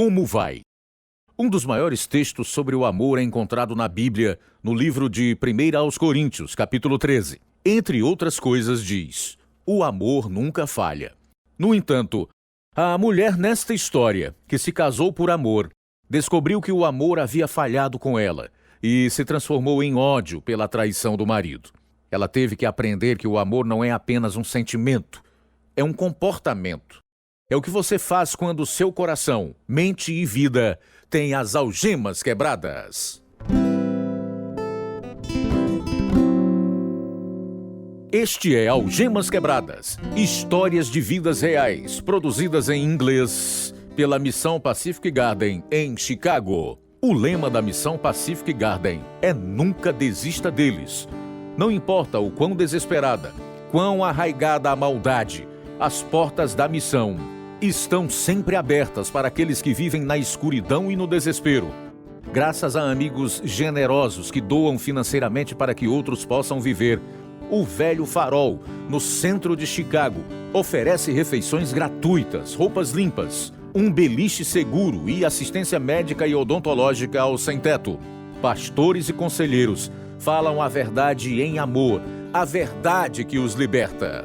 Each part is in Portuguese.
Como vai? Um dos maiores textos sobre o amor é encontrado na Bíblia, no livro de 1 aos Coríntios, capítulo 13. Entre outras coisas, diz: o amor nunca falha. No entanto, a mulher nesta história, que se casou por amor, descobriu que o amor havia falhado com ela e se transformou em ódio pela traição do marido. Ela teve que aprender que o amor não é apenas um sentimento, é um comportamento. É o que você faz quando seu coração, mente e vida têm as algemas quebradas. Este é Algemas Quebradas, histórias de vidas reais, produzidas em inglês pela Missão Pacific Garden, em Chicago. O lema da Missão Pacific Garden é nunca desista deles. Não importa o quão desesperada, quão arraigada a maldade, as portas da missão estão sempre abertas para aqueles que vivem na escuridão e no desespero. Graças a amigos generosos que doam financeiramente para que outros possam viver, o Velho Farol, no centro de Chicago, oferece refeições gratuitas, roupas limpas, um beliche seguro e assistência médica e odontológica ao sem-teto. Pastores e conselheiros falam a verdade em amor, a verdade que os liberta.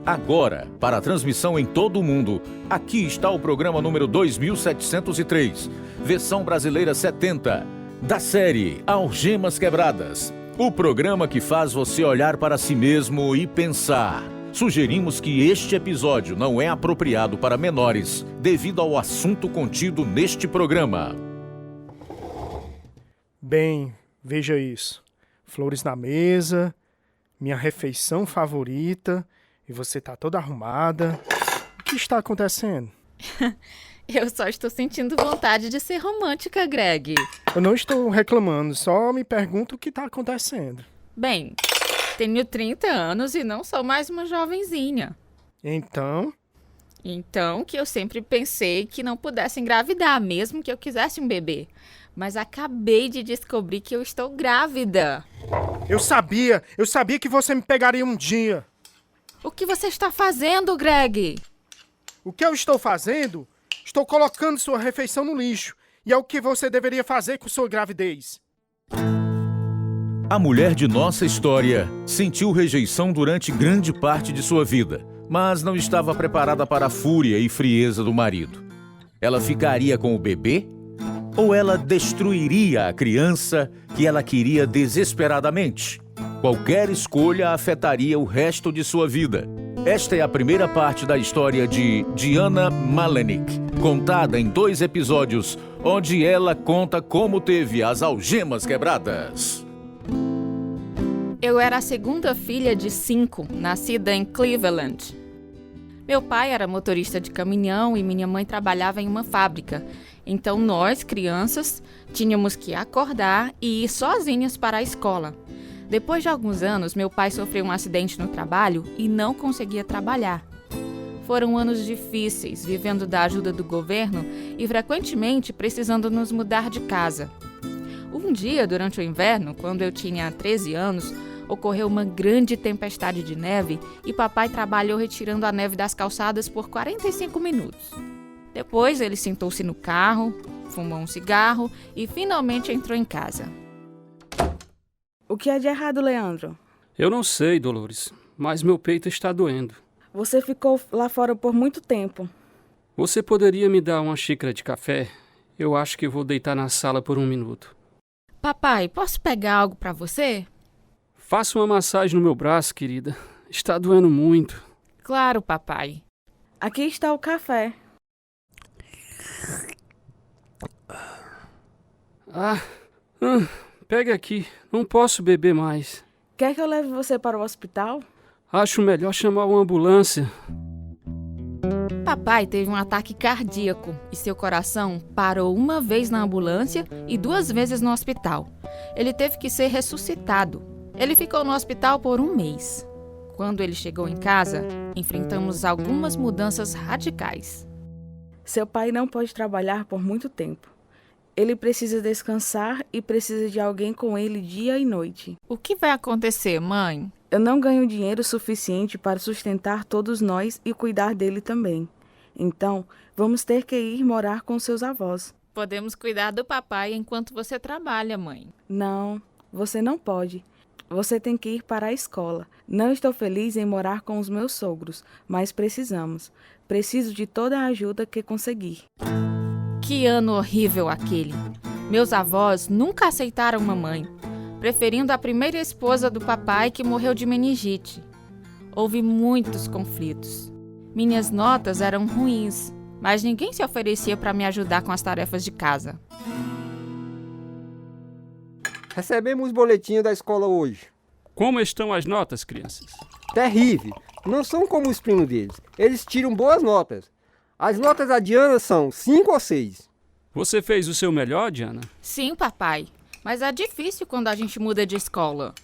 Agora, para a transmissão em todo o mundo, aqui está o programa número 2703, versão brasileira 70, da série Algemas Quebradas. O programa que faz você olhar para si mesmo e pensar. Sugerimos que este episódio não é apropriado para menores, devido ao assunto contido neste programa. Bem, veja isso. Flores na mesa, minha refeição favorita, e você tá toda arrumada. O que está acontecendo? Eu só estou sentindo vontade de ser romântica, Greg. Eu não estou reclamando, só me pergunto o que está acontecendo. Bem, tenho 30 anos e não sou mais uma jovenzinha. Então Que eu sempre pensei que não pudesse engravidar, mesmo que eu quisesse um bebê. Mas acabei de descobrir que eu estou grávida. Eu sabia que você me pegaria um dia. O que você está fazendo, Greg? O que eu estou fazendo? Estou colocando sua refeição no lixo. E é o que você deveria fazer com sua gravidez. A mulher de nossa história sentiu rejeição durante grande parte de sua vida, mas não estava preparada para a fúria e frieza do marido. Ela ficaria com o bebê? Ou ela destruiria a criança que ela queria desesperadamente? Qualquer escolha afetaria o resto de sua vida. Esta é a primeira parte da história de Diana Malenik, contada em 2 episódios, onde ela conta como teve as algemas quebradas. Eu era a segunda filha de 5, nascida em Cleveland. Meu pai era motorista de caminhão e minha mãe trabalhava em uma fábrica. Então nós, crianças, tínhamos que acordar e ir sozinhas para a escola. Depois de alguns anos, meu pai sofreu um acidente no trabalho e não conseguia trabalhar. Foram anos difíceis, vivendo da ajuda do governo e frequentemente precisando nos mudar de casa. Um dia, durante o inverno, quando eu tinha 13 anos, ocorreu uma grande tempestade de neve e papai trabalhou retirando a neve das calçadas por 45 minutos. Depois ele sentou-se no carro, fumou um cigarro e finalmente entrou em casa. O que é de errado, Leandro? Eu não sei, Dolores, mas meu peito está doendo. Você ficou lá fora por muito tempo. Você poderia me dar uma xícara de café? Eu acho que vou deitar na sala por 1 minuto. Papai, posso pegar algo para você? Faça uma massagem no meu braço, querida. Está doendo muito. Claro, papai. Aqui está o café. Pega aqui. Não posso beber mais. Quer que eu leve você para o hospital? Acho melhor chamar uma ambulância. Papai teve um ataque cardíaco e seu coração parou 1 vez na ambulância e 2 vezes no hospital. Ele teve que ser ressuscitado. Ele ficou no hospital por 1 mês. Quando ele chegou em casa, enfrentamos algumas mudanças radicais. Seu pai não pode trabalhar por muito tempo. Ele precisa descansar e precisa de alguém com ele dia e noite. O que vai acontecer, mãe? Eu não ganho dinheiro suficiente para sustentar todos nós e cuidar dele também. Então, vamos ter que ir morar com seus avós. Podemos cuidar do papai enquanto você trabalha, mãe. Não, você não pode. Você tem que ir para a escola. Não estou feliz em morar com os meus sogros, mas precisamos. Preciso de toda a ajuda que conseguir. Que ano horrível aquele. Meus avós nunca aceitaram mamãe, preferindo a primeira esposa do papai que morreu de meningite. Houve muitos conflitos. Minhas notas eram ruins, mas ninguém se oferecia para me ajudar com as tarefas de casa. Recebemos o boletim da escola hoje. Como estão as notas, crianças? Terrível. Não são como os primos deles. Eles tiram boas notas. As notas da Diana são 5 ou 6. Você fez o seu melhor, Diana? Sim, papai, mas é difícil quando a gente muda de escola.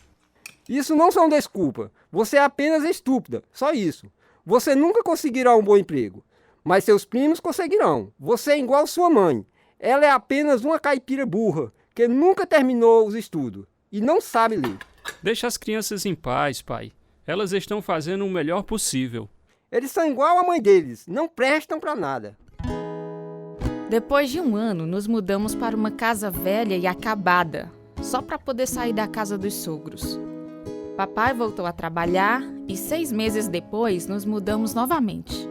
Isso não são desculpa. Você é apenas estúpida. Só isso. Você nunca conseguirá um bom emprego. Mas seus primos conseguirão. Você é igual sua mãe. Ela é apenas uma caipira burra, que nunca terminou os estudos e não sabe ler. Deixa as crianças em paz, pai. Elas estão fazendo o melhor possível. Eles são igual a mãe deles. Não prestam para nada. Depois de um ano, nos mudamos para uma casa velha e acabada, só para poder sair da casa dos sogros. Papai voltou a trabalhar e 6 meses depois nos mudamos novamente.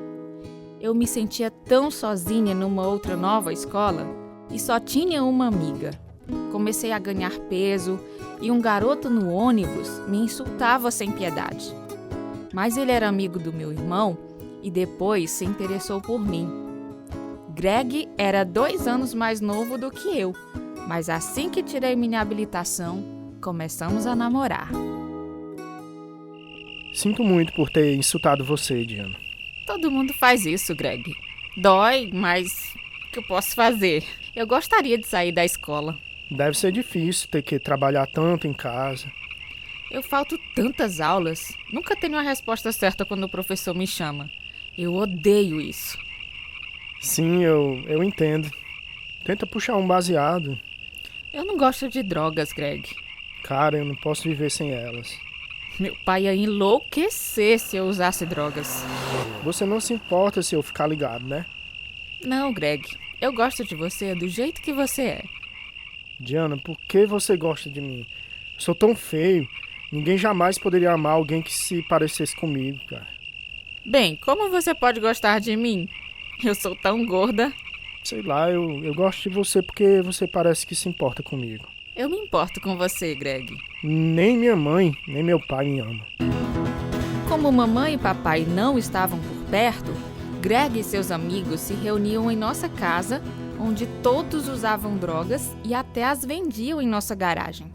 Eu me sentia tão sozinha numa outra nova escola e só tinha uma amiga. Comecei a ganhar peso e um garoto no ônibus me insultava sem piedade. Mas ele era amigo do meu irmão e depois se interessou por mim. Greg era 2 anos mais novo do que eu, mas assim que tirei minha habilitação, começamos a namorar. Sinto muito por ter insultado você, Diana. Todo mundo faz isso, Greg. Dói, mas o que eu posso fazer? Eu gostaria de sair da escola. Deve ser difícil ter que trabalhar tanto em casa. Eu falto tantas aulas. Nunca tenho a resposta certa quando o professor me chama. Eu odeio isso. Sim, eu entendo. Tenta puxar um baseado. Eu não gosto de drogas, Greg. Cara, eu não posso viver sem elas. Meu pai ia enlouquecer se eu usasse drogas. Você não se importa se eu ficar ligado, né? Não, Greg. Eu gosto de você do jeito que você é. Diana, por que você gosta de mim? Eu sou tão feio. Ninguém jamais poderia amar alguém que se parecesse comigo, cara. Bem, como você pode gostar de mim? Eu sou tão gorda. Sei lá, eu gosto de você porque você parece que se importa comigo. Eu me importo com você, Greg. Nem minha mãe, nem meu pai me amam. Como mamãe e papai não estavam por perto, Greg e seus amigos se reuniam em nossa casa, onde todos usavam drogas e até as vendiam em nossa garagem.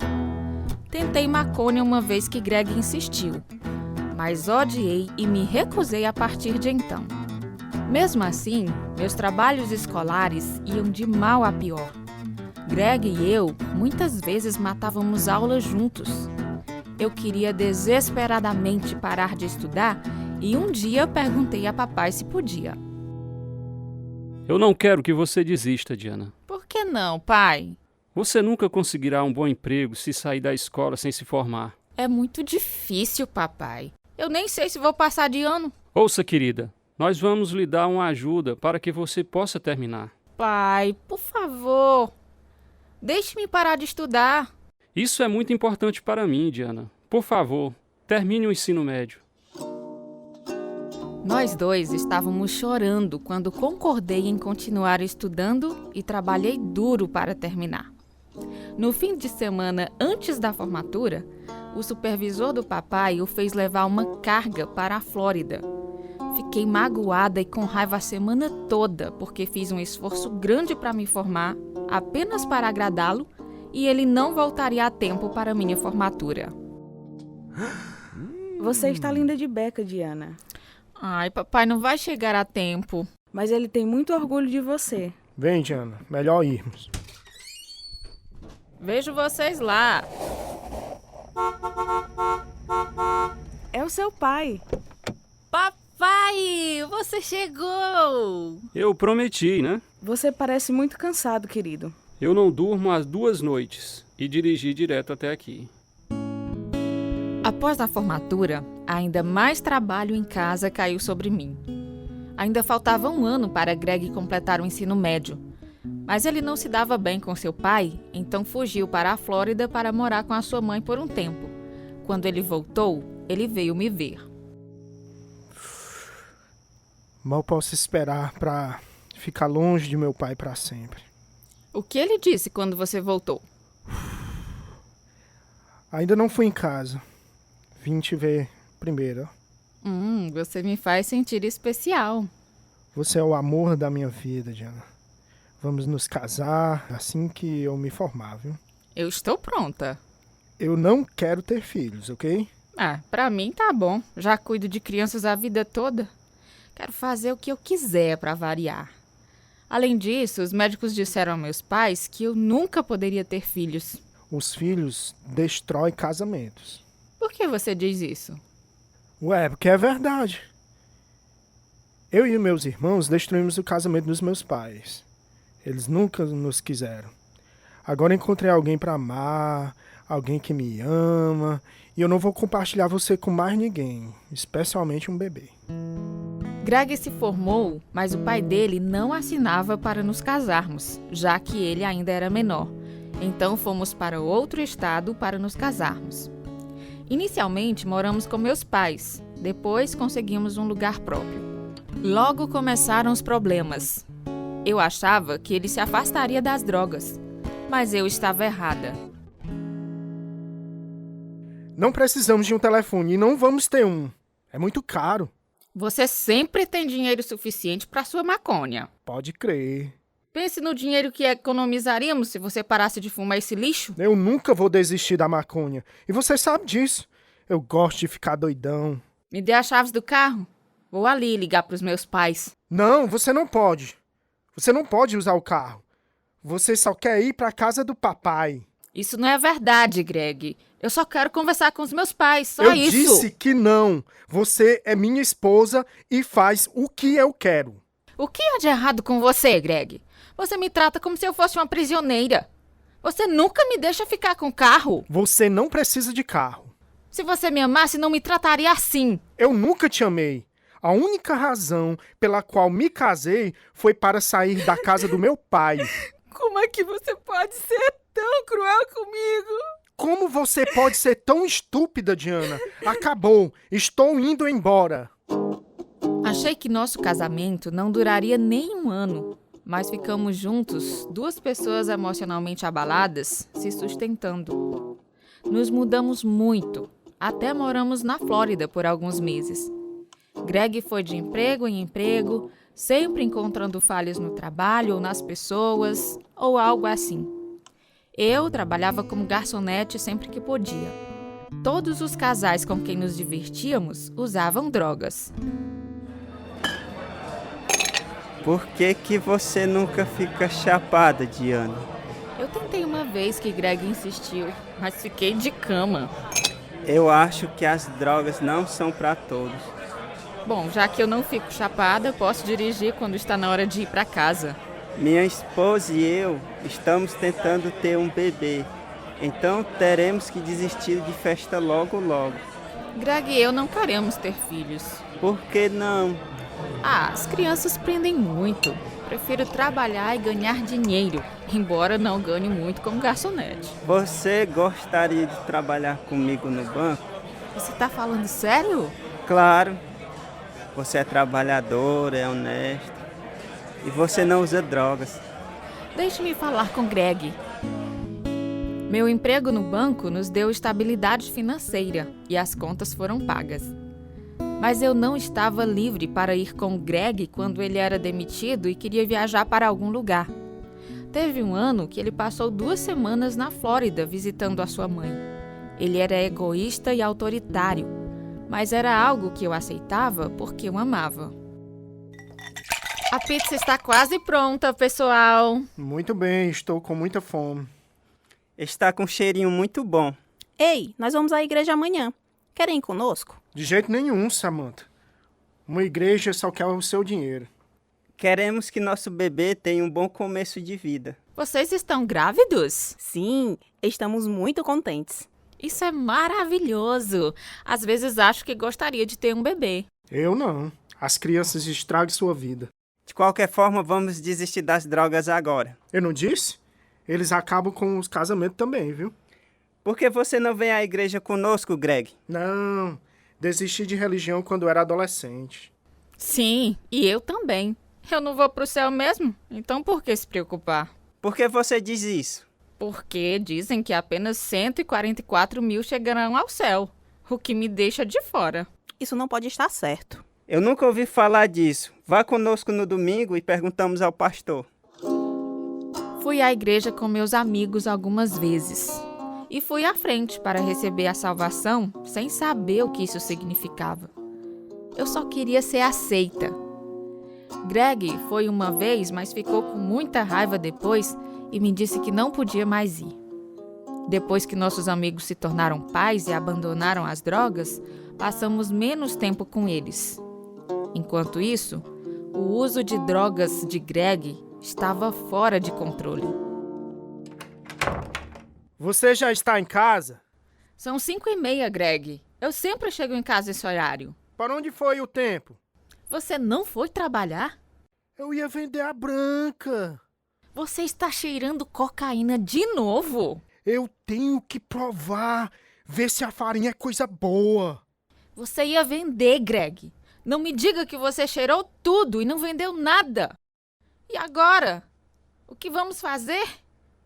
Tentei maconha uma vez que Greg insistiu, mas odiei e me recusei a partir de então. Mesmo assim, meus trabalhos escolares iam de mal a pior. Greg e eu muitas vezes matávamos aula juntos. Eu queria desesperadamente parar de estudar e um dia perguntei a papai se podia. Eu não quero que você desista, Diana. Por que não, pai? Você nunca conseguirá um bom emprego se sair da escola sem se formar. É muito difícil, papai. Eu nem sei se vou passar de ano. Ouça, querida, nós vamos lhe dar uma ajuda para que você possa terminar. Pai, por favor, deixe-me parar de estudar. Isso é muito importante para mim, Diana. Por favor, termine o ensino médio. Nós dois estávamos chorando quando concordei em continuar estudando e trabalhei duro para terminar. No fim de semana antes da formatura, o supervisor do papai o fez levar uma carga para a Flórida. Fiquei magoada e com raiva a semana toda porque fiz um esforço grande para me formar, apenas para agradá-lo, e ele não voltaria a tempo para minha formatura. Você está linda de beca, Diana. Ai, papai não vai chegar a tempo. Mas ele tem muito orgulho de você. Vem, Diana, melhor irmos. Vejo vocês lá. É o seu pai. Papai, você chegou! Eu prometi, né? Você parece muito cansado, querido. Eu não durmo as 2 noites e dirigi direto até aqui. Após a formatura, ainda mais trabalho em casa caiu sobre mim. Ainda faltava um ano para Greg completar o ensino médio. Mas ele não se dava bem com seu pai, então fugiu para a Flórida para morar com a sua mãe por um tempo. Quando ele voltou, ele veio me ver. Mal posso esperar para ficar longe de meu pai para sempre. O que ele disse quando você voltou? Ainda não fui em casa. Vim te ver primeiro. Você me faz sentir especial. Você é o amor da minha vida, Diana. Vamos nos casar assim que eu me formar, viu? Eu estou pronta. Eu não quero ter filhos, ok? Pra mim tá bom. Já cuido de crianças a vida toda. Quero fazer o que eu quiser para variar. Além disso, os médicos disseram a meus pais que eu nunca poderia ter filhos. Os filhos destroem casamentos. Por que você diz isso? Ué, porque é verdade. Eu e meus irmãos destruímos o casamento dos meus pais. Eles nunca nos quiseram. Agora encontrei alguém para amar, alguém que me ama, e eu não vou compartilhar você com mais ninguém, especialmente um bebê. Greg se formou, mas o pai dele não assinava para nos casarmos, já que ele ainda era menor. Então fomos para outro estado para nos casarmos. Inicialmente moramos com meus pais, depois conseguimos um lugar próprio. Logo começaram os problemas. Eu achava que ele se afastaria das drogas, mas eu estava errada. Não precisamos de um telefone e não vamos ter um. É muito caro. Você sempre tem dinheiro suficiente para sua maconha. Pode crer. Pense no dinheiro que economizaríamos se você parasse de fumar esse lixo. Eu nunca vou desistir da maconha. E você sabe disso. Eu gosto de ficar doidão. Me dê as chaves do carro. Vou ali ligar para os meus pais. Não, você não pode. Você não pode usar o carro. Você só quer ir para a casa do papai. Isso não é verdade, Greg. Eu só quero conversar com os meus pais, só Eu isso. disse que não. Você é minha esposa e faz o que eu quero. O que há de errado com você, Greg? Você me trata como se eu fosse uma prisioneira. Você nunca me deixa ficar com o carro. Você não precisa de carro. Se você me amasse, não me trataria assim. Eu nunca te amei. A única razão pela qual me casei foi para sair da casa do meu pai. Como é que você pode ser tão cruel comigo? Como você pode ser tão estúpida, Diana? Acabou. Estou indo embora. Achei que nosso casamento não duraria nem um ano, mas ficamos juntos, duas pessoas emocionalmente abaladas, se sustentando. Nos mudamos muito, até moramos na Flórida por alguns meses. Greg foi de emprego em emprego, sempre encontrando falhas no trabalho ou nas pessoas, ou algo assim. Eu trabalhava como garçonete sempre que podia. Todos os casais com quem nos divertíamos usavam drogas. Por que você nunca fica chapada, Diana? Eu tentei uma vez que Greg insistiu, mas fiquei de cama. Eu acho que as drogas não são para todos. Bom, já que eu não fico chapada, posso dirigir quando está na hora de ir para casa. Minha esposa e eu estamos tentando ter um bebê. Então teremos que desistir de festa logo. Greg e eu não queremos ter filhos. Por que não? As crianças prendem muito. Prefiro trabalhar e ganhar dinheiro, embora não ganhe muito como garçonete. Você gostaria de trabalhar comigo no banco? Você tá falando sério? Claro. Você é trabalhadora, é honesta. E você não usa drogas. Deixe-me falar com Greg. Meu emprego no banco nos deu estabilidade financeira e as contas foram pagas. Mas eu não estava livre para ir com Greg quando ele era demitido e queria viajar para algum lugar. Teve um ano que ele passou 2 semanas na Flórida visitando a sua mãe. Ele era egoísta e autoritário, mas era algo que eu aceitava porque eu amava. A pizza está quase pronta, pessoal. Muito bem, estou com muita fome. Está com um cheirinho muito bom. Ei, nós vamos à igreja amanhã. Querem ir conosco? De jeito nenhum, Samantha. Uma igreja só quer o seu dinheiro. Queremos que nosso bebê tenha um bom começo de vida. Vocês estão grávidos? Sim, estamos muito contentes. Isso é maravilhoso. Às vezes acho que gostaria de ter um bebê. Eu não. As crianças estragam sua vida. De qualquer forma, vamos desistir das drogas agora. Eu não disse? Eles acabam com os casamentos também, viu? Por que você não vem à igreja conosco, Greg? Não. Desisti de religião quando era adolescente. Sim, e eu também. Eu não vou pro céu mesmo, então por que se preocupar? Por que você diz isso? Porque dizem que apenas 144 mil chegarão ao céu, o que me deixa de fora. Isso não pode estar certo. Eu nunca ouvi falar disso. Vá conosco no domingo e perguntamos ao pastor. Fui à igreja com meus amigos algumas vezes. E fui à frente para receber a salvação sem saber o que isso significava. Eu só queria ser aceita. Greg foi uma vez, mas ficou com muita raiva depois e me disse que não podia mais ir. Depois que nossos amigos se tornaram pais e abandonaram as drogas, passamos menos tempo com eles. Enquanto isso, o uso de drogas de Greg estava fora de controle. Você já está em casa? São 5h30, Greg. Eu sempre chego em casa esse horário. Para onde foi o tempo? Você não foi trabalhar? Eu ia vender a branca. Você está cheirando cocaína de novo? Eu tenho que provar. Ver se a farinha é coisa boa. Você ia vender, Greg. Não me diga que você cheirou tudo e não vendeu nada. E agora? O que vamos fazer?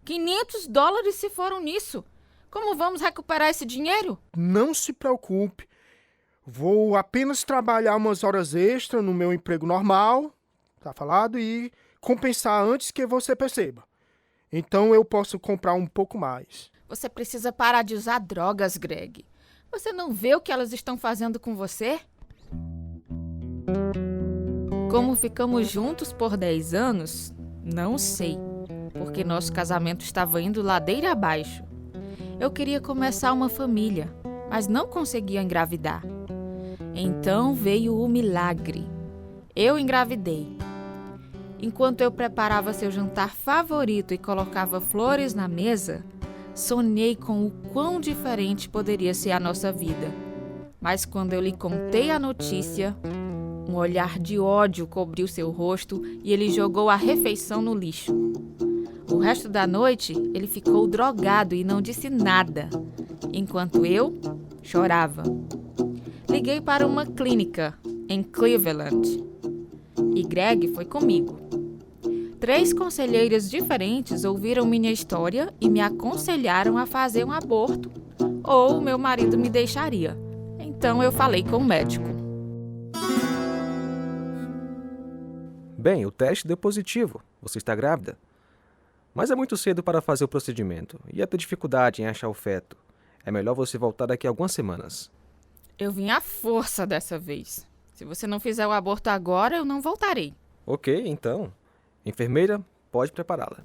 $500 se foram nisso. Como vamos recuperar esse dinheiro? Não se preocupe. Vou apenas trabalhar umas horas extras no meu emprego normal, tá falado, e compensar antes que você perceba. Então eu posso comprar um pouco mais. Você precisa parar de usar drogas, Greg. Você não vê o que elas estão fazendo com você? Como ficamos juntos por 10 anos, não sei, porque nosso casamento estava indo ladeira abaixo. Eu queria começar uma família, mas não conseguia engravidar. Então veio o milagre. Eu engravidei. Enquanto eu preparava seu jantar favorito e colocava flores na mesa, sonhei com o quão diferente poderia ser a nossa vida. Mas quando eu lhe contei a notícia, um olhar de ódio cobriu seu rosto e ele jogou a refeição no lixo. O resto da noite, ele ficou drogado e não disse nada, enquanto eu chorava. Liguei para uma clínica em Cleveland e Greg foi comigo. 3 conselheiras diferentes ouviram minha história e me aconselharam a fazer um aborto ou meu marido me deixaria. Então eu falei com o médico. Bem, o teste deu positivo. Você está grávida. Mas é muito cedo para fazer o procedimento. Ia ter dificuldade em achar o feto. É melhor você voltar daqui a algumas semanas. Eu vim à força dessa vez. Se você não fizer o aborto agora, eu não voltarei. Ok, então. Enfermeira, pode prepará-la.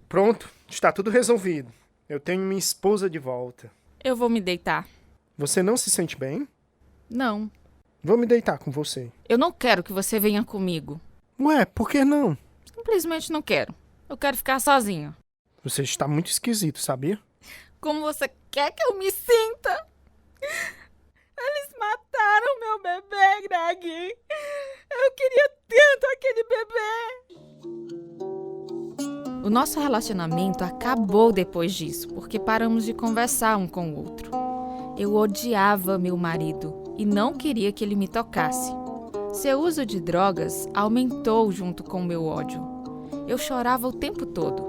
Pronto, está tudo resolvido. Eu tenho minha esposa de volta. Eu vou me deitar. Você não se sente bem? Não. Vou me deitar com você. Eu não quero que você venha comigo. Ué, por que não? Simplesmente não quero. Eu quero ficar sozinha. Você está muito esquisito, sabia? Como você quer que eu me sinta? Eles mataram meu bebê, Greg. Eu queria tanto aquele bebê. O nosso relacionamento acabou depois disso, porque paramos de conversar um com o outro. Eu odiava meu marido e não queria que ele me tocasse. Seu uso de drogas aumentou junto com o meu ódio. Eu chorava o tempo todo.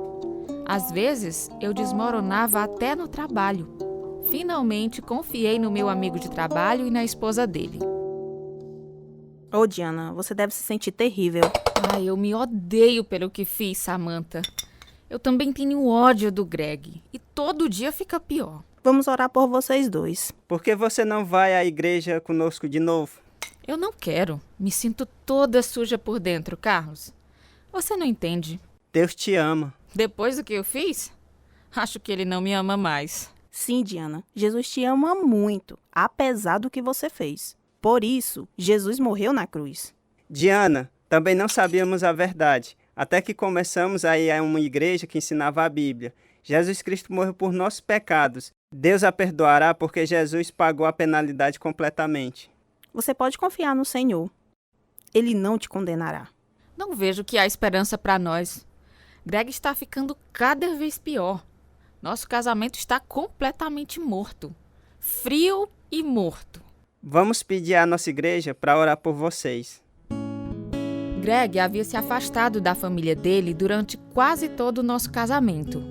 Às vezes, eu desmoronava até no trabalho. Finalmente, confiei no meu amigo de trabalho e na esposa dele. Ô, Diana, você deve se sentir terrível. Ai, eu me odeio pelo que fiz, Samantha. Eu também tenho ódio do Greg. E todo dia fica pior. Vamos orar por vocês dois. Por que você não vai à igreja conosco de novo? Eu não quero. Me sinto toda suja por dentro, Carlos. Você não entende. Deus te ama. Depois do que eu fiz, acho que ele não me ama mais. Sim, Diana, Jesus te ama muito, apesar do que você fez. Por isso, Jesus morreu na cruz. Diana, também não sabíamos a verdade. até que começamos a ir a uma igreja que ensinava a Bíblia. Jesus Cristo morreu por nossos pecados. Deus a perdoará porque Jesus pagou a penalidade completamente. Você pode confiar no Senhor. Ele não te condenará. Não vejo que há esperança para nós. Greg está ficando cada vez pior. Nosso casamento está completamente morto. Frio e morto. Vamos pedir à nossa igreja para orar por vocês. Greg havia se afastado da família dele durante quase todo o nosso casamento.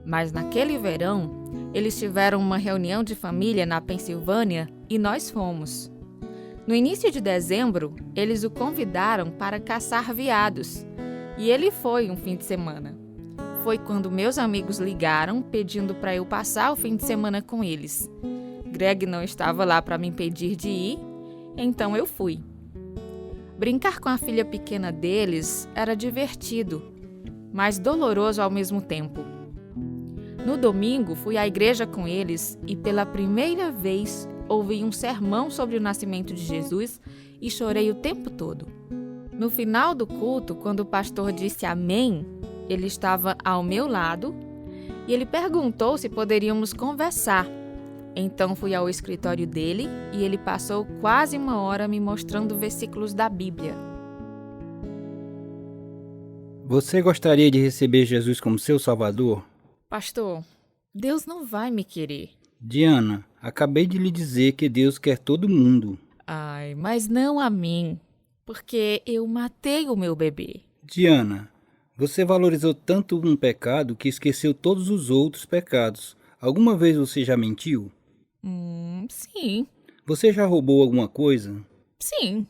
Mas naquele verão, eles tiveram uma reunião de família na Pensilvânia e nós fomos. No início de dezembro, eles o convidaram para caçar veados. E ele foi um fim de semana. Foi quando meus amigos ligaram pedindo para eu passar o fim de semana com eles. Greg não estava lá para me impedir de ir, então eu fui. Brincar com a filha pequena deles era divertido, mas doloroso ao mesmo tempo. No domingo, fui à igreja com eles e pela primeira vez ouvi um sermão sobre o nascimento de Jesus e chorei o tempo todo. No final do culto, quando o pastor disse amém, ele estava ao meu lado e ele perguntou se poderíamos conversar. Então fui ao escritório dele e ele passou quase 1 hora me mostrando versículos da Bíblia. Você gostaria de receber Jesus como seu Salvador? Pastor, Deus não vai me querer. Diana, acabei de lhe dizer que Deus quer todo mundo. Ai, mas não a mim, porque eu matei o meu bebê. Diana, você valorizou tanto um pecado que esqueceu todos os outros pecados. Alguma vez você já mentiu? Sim. Você já roubou alguma coisa? Sim.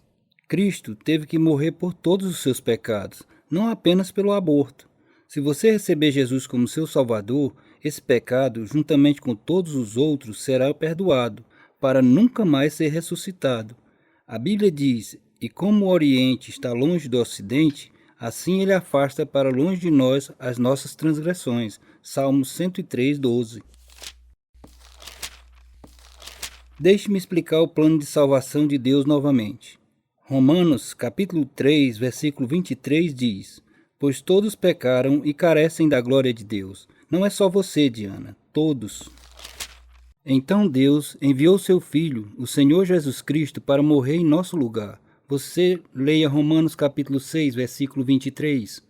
Cristo teve que morrer por todos os seus pecados, não apenas pelo aborto. Se você receber Jesus como seu Salvador, esse pecado, juntamente com todos os outros, será perdoado, para nunca mais ser ressuscitado. A Bíblia diz, e como o Oriente está longe do Ocidente, assim ele afasta para longe de nós as nossas transgressões. Salmos 103, 12. Deixe-me explicar o plano de salvação de Deus novamente. Romanos, capítulo 3, versículo 23 diz, pois todos pecaram e carecem da glória de Deus. Não é só você, Diana, todos. Então Deus enviou seu Filho, o Senhor Jesus Cristo, para morrer em nosso lugar. Você leia Romanos capítulo 6, versículo 23.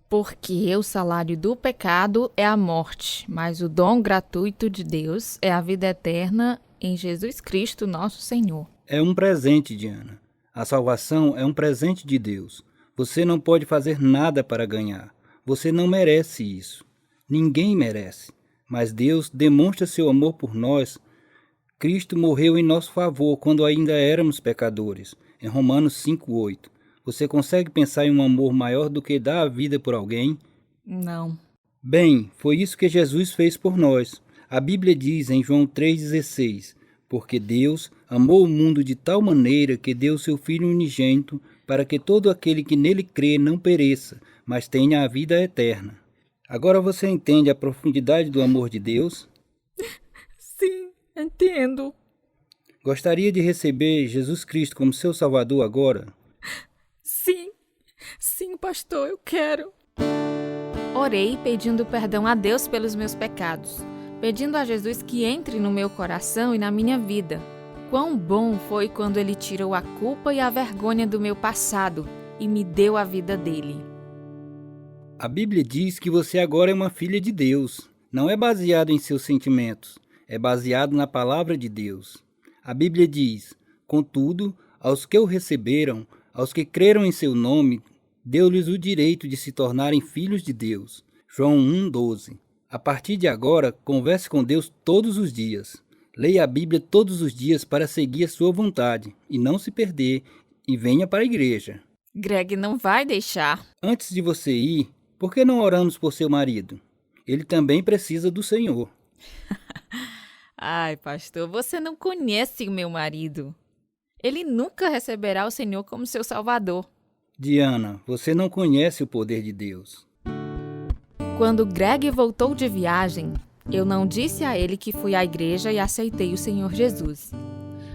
Porque o salário do pecado é a morte, mas o dom gratuito de Deus é a vida eterna em Jesus Cristo, nosso Senhor. É um presente, Diana. A salvação é um presente de Deus. Você não pode fazer nada para ganhar. Você não merece isso. Ninguém merece. Mas Deus demonstra seu amor por nós. Cristo morreu em nosso favor quando ainda éramos pecadores. Em Romanos 5:8. Você consegue pensar em um amor maior do que dar a vida por alguém? Não. Bem, foi isso que Jesus fez por nós. A Bíblia diz em João 3,16, porque Deus amou o mundo de tal maneira que deu seu Filho unigênito para que todo aquele que nele crê não pereça, mas tenha a vida eterna. Agora você entende a profundidade do amor de Deus? Sim, entendo. Gostaria de receber Jesus Cristo como seu Salvador agora? Sim, pastor, eu quero. Orei pedindo perdão a Deus pelos meus pecados, pedindo a Jesus que entre no meu coração e na minha vida. Quão bom foi quando Ele tirou a culpa e a vergonha do meu passado e me deu a vida dele. A Bíblia diz que você agora é uma filha de Deus. Não é baseado em seus sentimentos, é baseado na palavra de Deus. A Bíblia diz, contudo, aos que o receberam, aos que creram em seu nome, deu-lhes o direito de se tornarem filhos de Deus. João 1,12. A partir de agora, converse com Deus todos os dias. Leia a Bíblia todos os dias para seguir a sua vontade e não se perder, e venha para a igreja. Greg não vai deixar. Antes de você ir, por que não oramos por seu marido? Ele também precisa do Senhor. Ai, pastor, você não conhece o meu marido. Ele nunca receberá o Senhor como seu Salvador. Diana, você não conhece o poder de Deus. Quando Greg voltou de viagem, eu não disse a ele que fui à igreja e aceitei o Senhor Jesus.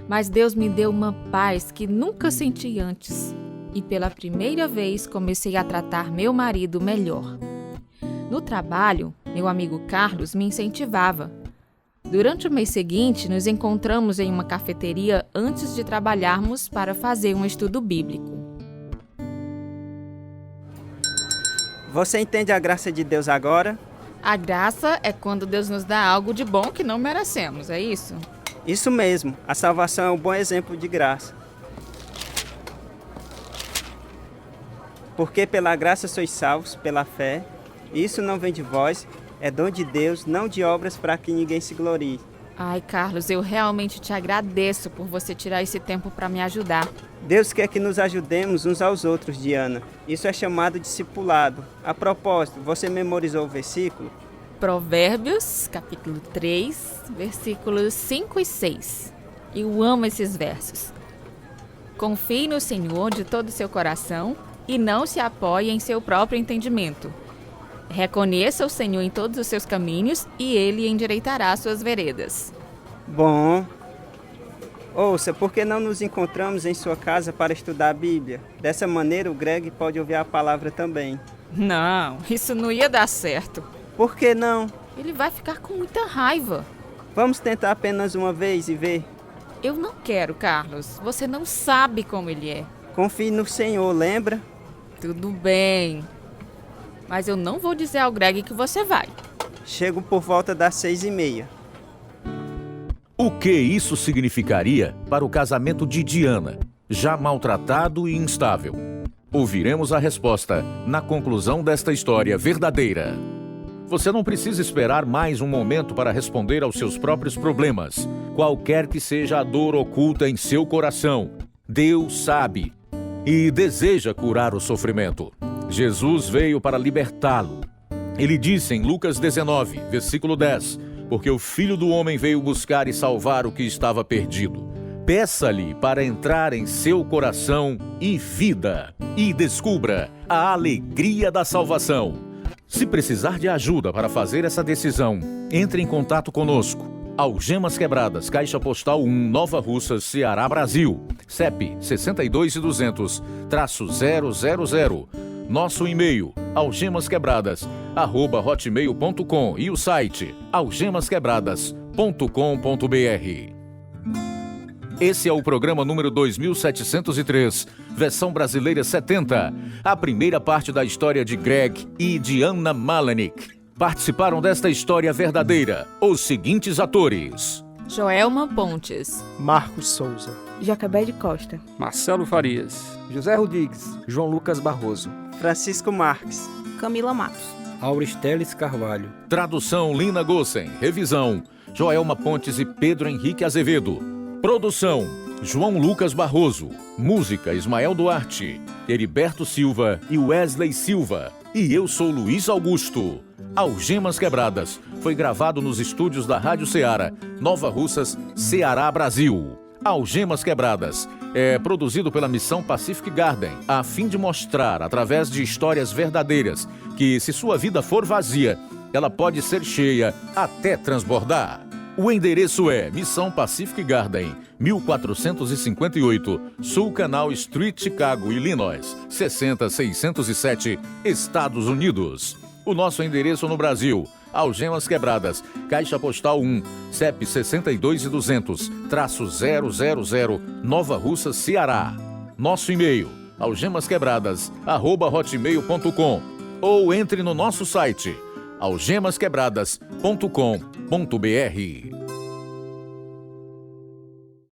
Mas Deus me deu uma paz que nunca senti antes. e pela primeira vez comecei a tratar meu marido melhor. No trabalho, meu amigo Carlos me incentivava. Durante o mês seguinte, nos encontramos em uma cafeteria antes de trabalharmos para fazer um estudo bíblico. Você entende a graça de Deus agora? A graça é quando Deus nos dá algo de bom que não merecemos, é isso? Isso mesmo, a salvação é um bom exemplo de graça. Porque pela graça sois salvos, pela fé. Isso não vem de vós, é dom de Deus, não de obras para que ninguém se glorie. Ai, Carlos, eu realmente te agradeço por você tirar esse tempo para me ajudar. Deus quer que nos ajudemos uns aos outros, Diana. Isso é chamado discipulado. A propósito, você memorizou o versículo? Provérbios, capítulo 3, versículos 5 e 6. Eu amo esses versos. Confie no Senhor de todo o seu coração e não se apoie em seu próprio entendimento. Reconheça o Senhor em todos os seus caminhos e Ele endireitará suas veredas. Bom. Ouça, por que não nos encontramos em sua casa para estudar a Bíblia? Dessa maneira o Greg pode ouvir a palavra também. Não, isso não ia dar certo. Por que não? Ele vai ficar com muita raiva. Vamos tentar apenas uma vez e ver. Eu não quero, Carlos. Você não sabe como ele é. Confie no Senhor, lembra? Tudo bem. Mas eu não vou dizer ao Greg que você vai. Chego por volta das 6:30. O que isso significaria para o casamento de Diana, já maltratado e instável? Ouviremos a resposta na conclusão desta história verdadeira. Você não precisa esperar mais um momento para responder aos seus próprios problemas, qualquer que seja a dor oculta em seu coração. Deus sabe e deseja curar o sofrimento. Jesus veio para libertá-lo. Ele disse em Lucas 19, versículo 10, porque o Filho do Homem veio buscar e salvar o que estava perdido. Peça-lhe para entrar em seu coração e vida, e descubra a alegria da salvação. Se precisar de ajuda para fazer essa decisão, entre em contato conosco. Algemas Quebradas, Caixa Postal 1, Nova Russas, Ceará, Brasil. CEP 62.200-000. Nosso e-mail, algemasquebradas@hotmail.com e o site algemasquebradas.com.br. Esse é o programa número 2703, versão brasileira 70, a primeira parte da história de Greg e Diana Malenik. Participaram desta história verdadeira os seguintes atores: Joelma Pontes, Marcos Souza, Jacobé de Costa, Marcelo Farias, José Rodrigues, João Lucas Barroso, Francisco Marques, Camila Matos. Auristeles Carvalho. Tradução Lina Gossen. Revisão Joelma Pontes e Pedro Henrique Azevedo. Produção João Lucas Barroso. Música Ismael Duarte, Heriberto Silva e Wesley Silva. E eu sou Luiz Augusto. Algemas Quebradas foi gravado nos estúdios da Rádio Ceará, Nova Russas, Ceará, Brasil. Algemas Quebradas é produzido pela Missão Pacific Garden, a fim de mostrar, através de histórias verdadeiras, que se sua vida for vazia, ela pode ser cheia até transbordar. O endereço é Missão Pacific Garden, 1458, Sul Canal Street, Chicago, Illinois, 60607, Estados Unidos. O nosso endereço no Brasil: Algemas Quebradas, Caixa Postal 1, CEP 62.200-000, Nova Russa, Ceará. Nosso e-mail, algemasquebradas@hotmail.com, ou entre no nosso site, algemasquebradas.com.br.